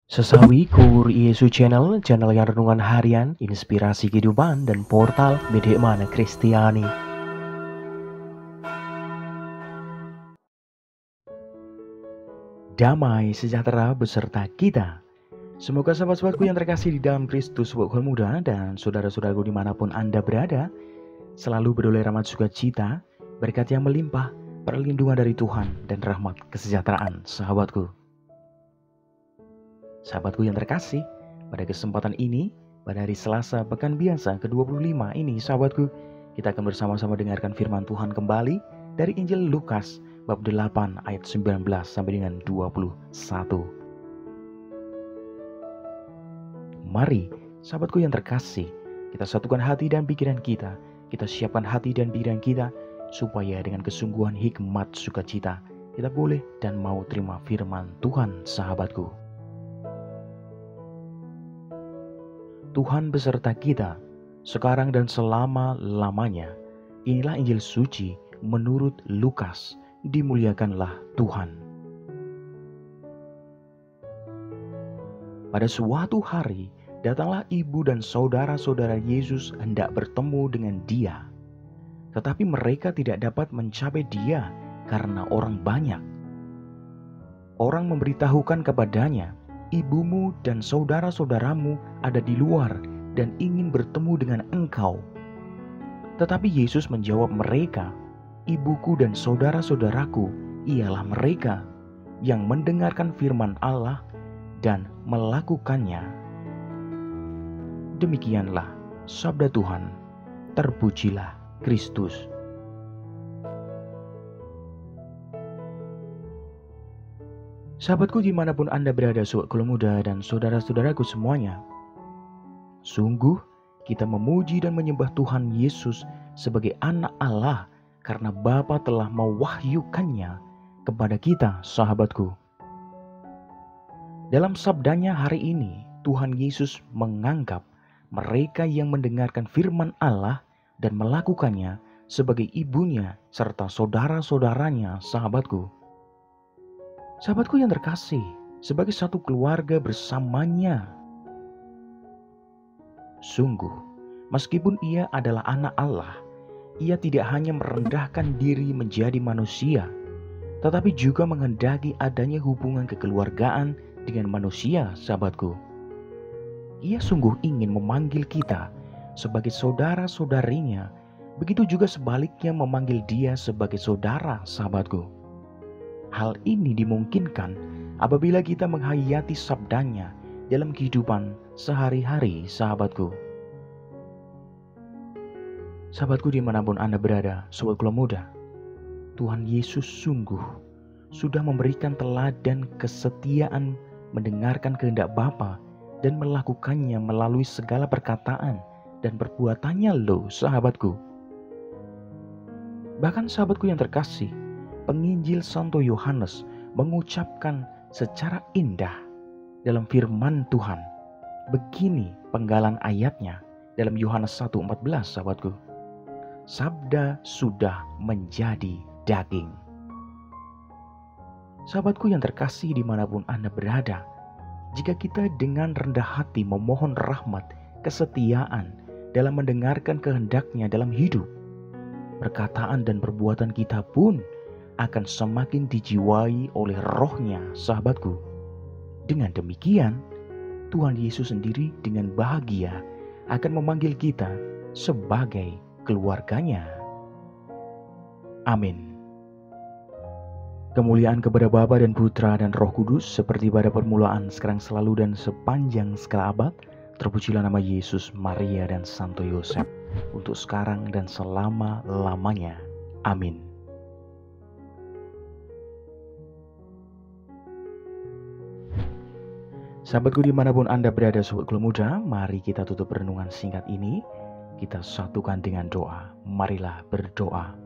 Sesawi Kur Yesu Channel, channel yang renungan harian, inspirasi kehidupan, dan portal Bedemana Kristiani. Damai sejahtera beserta kita. Semoga sahabat-sahabatku yang terkasih di dalam Kristus, bukan muda, dan saudara-saudaraku dimanapun Anda berada, selalu beroleh rahmat sukacita, berkat yang melimpah, perlindungan dari Tuhan, dan rahmat kesejahteraan sahabatku. Sahabatku yang terkasih, pada kesempatan ini, pada hari Selasa Pekan Biasa ke-25 ini sahabatku, kita akan bersama-sama dengarkan firman Tuhan kembali dari Injil Lukas bab 8 ayat 19 sampai dengan 21. Mari sahabatku yang terkasih, kita satukan hati dan pikiran kita siapkan hati dan pikiran kita, supaya dengan kesungguhan hikmat sukacita, kita boleh dan mau terima firman Tuhan sahabatku. Tuhan beserta kita, sekarang dan selama-lamanya. Inilah Injil suci menurut Lukas. Dimuliakanlah Tuhan. Pada suatu hari, datanglah ibu dan saudara-saudara Yesus hendak bertemu dengan Dia. Tetapi mereka tidak dapat mencapai Dia karena orang banyak. Orang memberitahukan kepadanya, "Ibumu dan saudara-saudaramu ada di luar dan ingin bertemu dengan engkau." Tetapi Yesus menjawab mereka, "Ibuku dan saudara-saudaraku ialah mereka yang mendengarkan firman Allah dan melakukannya." Demikianlah sabda Tuhan. Terpujilah Kristus. Sahabatku dimanapun Anda berada, sahabatku muda dan saudara-saudaraku semuanya, sungguh kita memuji dan menyembah Tuhan Yesus sebagai anak Allah karena Bapa telah mewahyukannya kepada kita sahabatku. Dalam sabdanya hari ini, Tuhan Yesus menganggap mereka yang mendengarkan firman Allah dan melakukannya sebagai ibunya serta saudara-saudaranya sahabatku. Sahabatku yang terkasih, sebagai satu keluarga bersamanya. Sungguh, meskipun ia adalah anak Allah, ia tidak hanya merendahkan diri menjadi manusia, tetapi juga menghendaki adanya hubungan kekeluargaan dengan manusia, sahabatku. Ia sungguh ingin memanggil kita sebagai saudara-saudarinya, begitu juga sebaliknya memanggil dia sebagai saudara, sahabatku. Hal ini dimungkinkan apabila kita menghayati sabdanya dalam kehidupan sehari-hari, sahabatku. Sahabatku dimanapun Anda berada, sahabatku muda, Tuhan Yesus sungguh sudah memberikan teladan kesetiaan mendengarkan kehendak Bapa dan melakukannya melalui segala perkataan dan perbuatannya loh, sahabatku. Bahkan sahabatku yang terkasih, penginjil Santo Yohanes mengucapkan secara indah dalam firman Tuhan. Begini penggalan ayatnya dalam Yohanes 1:14, sahabatku. Sabda sudah menjadi daging. Sahabatku yang terkasih dimanapun Anda berada, jika kita dengan rendah hati memohon rahmat, kesetiaan dalam mendengarkan kehendaknya dalam hidup, perkataan dan perbuatan kita pun akan semakin dijiwai oleh rohnya, sahabatku. Dengan demikian, Tuhan Yesus sendiri dengan bahagia akan memanggil kita sebagai keluarganya. Amin. Kemuliaan kepada Bapa dan Putra dan Roh Kudus, seperti pada permulaan, sekarang, selalu, dan sepanjang segala abad. Terpujilah nama Yesus, Maria, dan Santo Yosef, untuk sekarang dan selama-lamanya. Amin. Sahabatku dimanapun Anda berada, sahabatku muda, mari kita tutup renungan singkat ini. Kita satukan dengan doa. Marilah berdoa.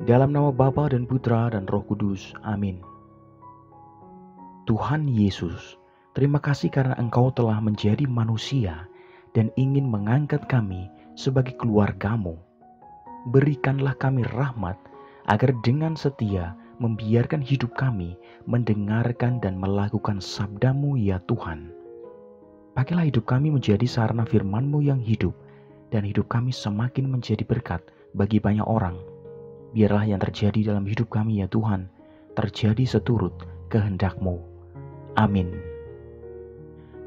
Dalam nama Bapa dan Putra dan Roh Kudus. Amin. Tuhan Yesus, terima kasih karena Engkau telah menjadi manusia dan ingin mengangkat kami sebagai keluarga-Mu. Berikanlah kami rahmat agar dengan setia membiarkan hidup kami mendengarkan dan melakukan sabda-Mu ya Tuhan. Pakailah hidup kami menjadi sarana firman-Mu yang hidup, dan hidup kami semakin menjadi berkat bagi banyak orang. Biarlah yang terjadi dalam hidup kami ya Tuhan, terjadi seturut kehendak-Mu. Amin.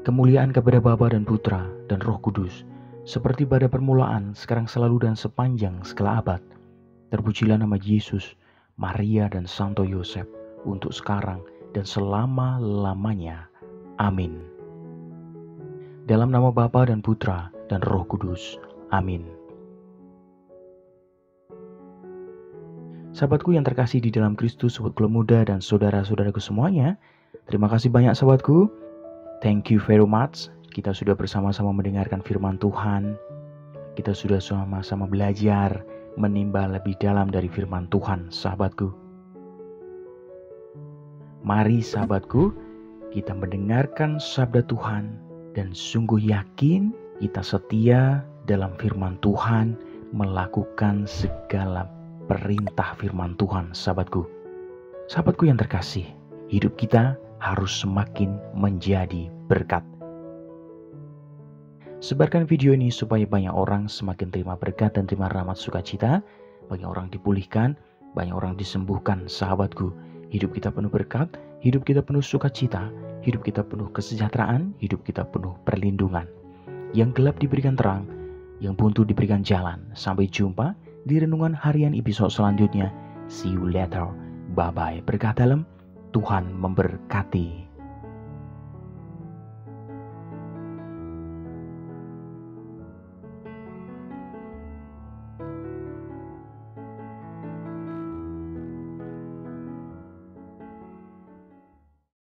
Kemuliaan kepada Bapa dan Putra dan Roh Kudus, seperti pada permulaan, sekarang selalu dan sepanjang segala abad. Terpujilah nama Yesus, Maria dan Santo Yosef, untuk sekarang dan selama-lamanya. Amin. Dalam nama Bapa dan Putra dan Roh Kudus. Amin. Sahabatku yang terkasih di dalam Kristus, sobat Glo Muda dan saudara-saudaraku semuanya, terima kasih banyak sahabatku. Thank you very much. Kita sudah bersama-sama mendengarkan firman Tuhan. Kita sudah sama-sama belajar menimba lebih dalam dari firman Tuhan, sahabatku. Mari sahabatku, kita mendengarkan sabda Tuhan dan sungguh yakin kita setia dalam firman Tuhan, melakukan segala perintah firman Tuhan, sahabatku. Sahabatku yang terkasih, hidup kita harus semakin menjadi berkat. Sebarkan video ini supaya banyak orang semakin terima berkat dan terima rahmat sukacita. Banyak orang dipulihkan, banyak orang disembuhkan, sahabatku. Hidup kita penuh berkat, hidup kita penuh sukacita, hidup kita penuh kesejahteraan, hidup kita penuh perlindungan. Yang gelap diberikan terang, yang buntu diberikan jalan. Sampai jumpa di renungan harian episode selanjutnya. See you later. Bye-bye. Berkah dalam, Tuhan memberkati.